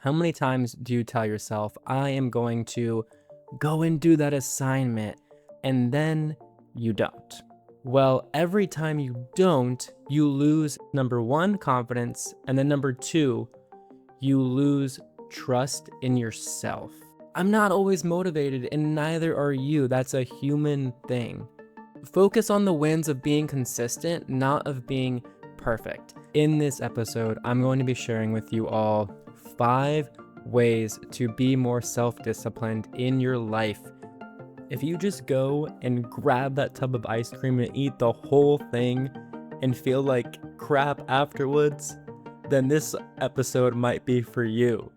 How many times do you tell yourself, I am going to go and do that assignment, and then you don't? Well, every time you don't, you lose number one, confidence, and then number two, you lose trust in yourself. I'm not always motivated, and neither are you. That's a human thing. Focus on the wins of being consistent, not of being perfect. In this episode, I'm going to be sharing with you all 5 ways to be more self-disciplined in your life. If you just go and grab that tub of ice cream and eat the whole thing and feel like crap afterwards, then this episode might be for you.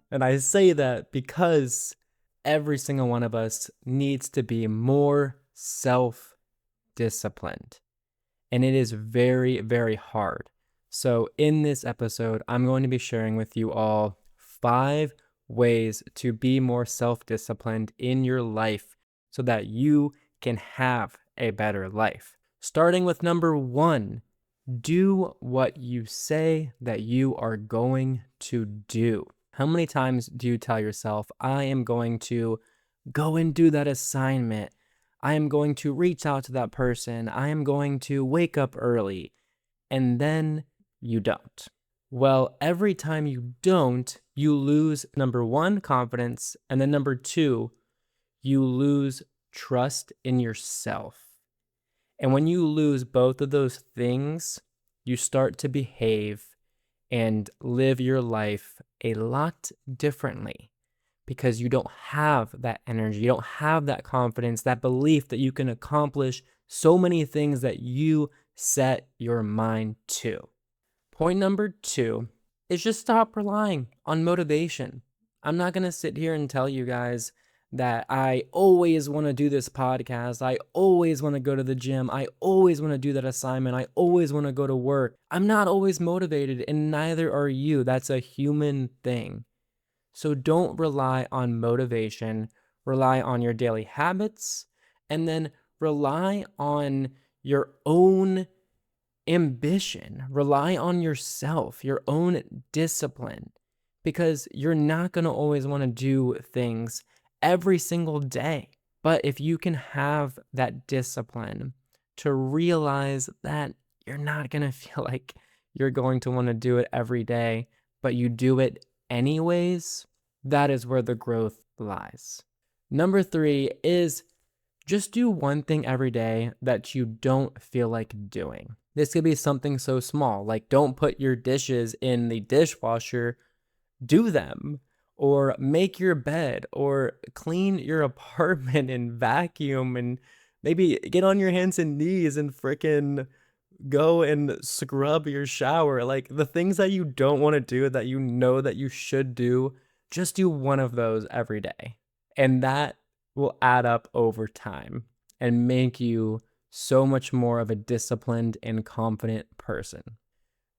And I say that because every single one of us needs to be more self-disciplined. And it is very, very hard. So in this episode, I'm going to be sharing with you all 5 ways to be more self-disciplined in your life so that you can have a better life. Starting with number 1, do what you say that you are going to do. How many times do you tell yourself, I am going to go and do that assignment? I am going to reach out to that person. I am going to wake up early. And then you don't. Well, every time you don't, you lose number one, confidence. And then number two, you lose trust in yourself. And when you lose both of those things, you start to behave and live your life a lot differently because you don't have that energy, you don't have that confidence, that belief that you can accomplish so many things that you set your mind to. Point number 2 is just stop relying on motivation. I'm not going to sit here and tell you guys that I always want to do this podcast. I always want to go to the gym. I always want to do that assignment. I always want to go to work. I'm not always motivated, and neither are you. That's a human thing. So don't rely on motivation. Rely on your daily habits, and then rely on your own ambition. Rely on yourself, your own discipline, because you're not going to always want to do things every single day. But if you can have that discipline to realize that you're not going to feel like you're going to want to do it every day, but you do it anyways, that is where the growth lies. Number 3 is just do one thing every day that you don't feel like doing. This could be something so small, like don't put your dishes in the dishwasher, do them. Or make your bed, or clean your apartment and vacuum, and maybe get on your hands and knees and frickin' go and scrub your shower. Like the things that you don't want to do that you know that you should do, just do one of those every day. And that will add up over time and make you so much more of a disciplined and confident person.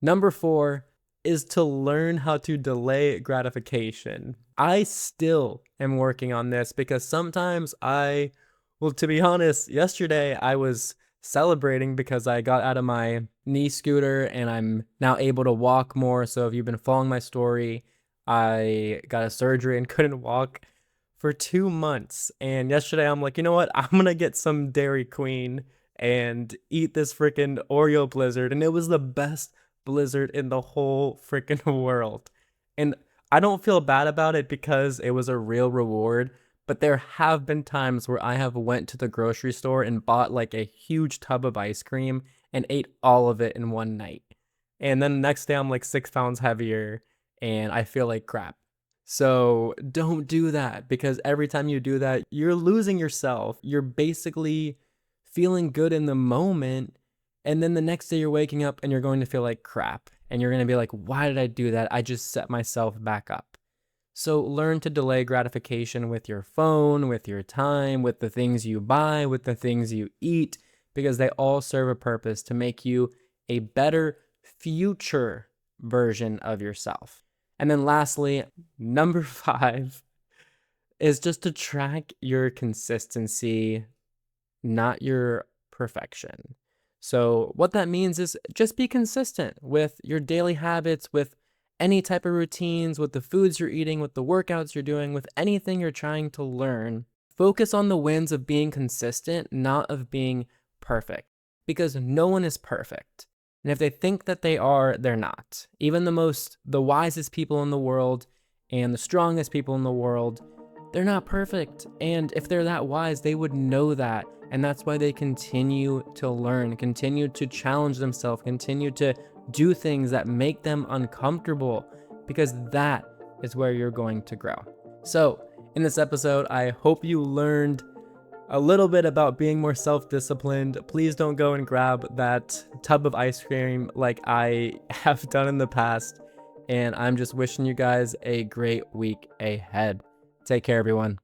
Number 4 is to learn how to delay gratification. I still am working on this because sometimes to be honest, yesterday I was celebrating because I got out of my knee scooter and I'm now able to walk more. So if you've been following my story, I got a surgery and couldn't walk for 2 months. And yesterday I'm like, you know what? I'm going to get some Dairy Queen and eat this freaking Oreo blizzard. And it was the best blizzard in the whole freaking world. And I don't feel bad about it because it was a real reward, but there have been times where I have went to the grocery store and bought like a huge tub of ice cream and ate all of it in one night. And then the next day I'm like 6 pounds heavier and I feel like crap. So don't do that, because every time you do that, you're losing yourself. You're basically feeling good in the moment, and then the next day you're waking up and you're going to feel like crap. And you're going to be like, why did I do that? I just set myself back up. So learn to delay gratification with your phone, with your time, with the things you buy, with the things you eat, because they all serve a purpose to make you a better future version of yourself. And then lastly, number 5 is just to track your consistency, not your perfection. So what that means is just be consistent with your daily habits, with any type of routines, with the foods you're eating, with the workouts you're doing, with anything you're trying to learn, focus on the wins of being consistent, not of being perfect, because no one is perfect. And if they think that they are, they're not. Even the wisest people in the world and the strongest people in the world, they're not perfect. And if they're that wise, they would know that. And that's why they continue to learn, continue to challenge themselves, continue to do things that make them uncomfortable, because that is where you're going to grow. So, in this episode, I hope you learned a little bit about being more self-disciplined. Please don't go and grab that tub of ice cream like I have done in the past. And I'm just wishing you guys a great week ahead. Take care, everyone.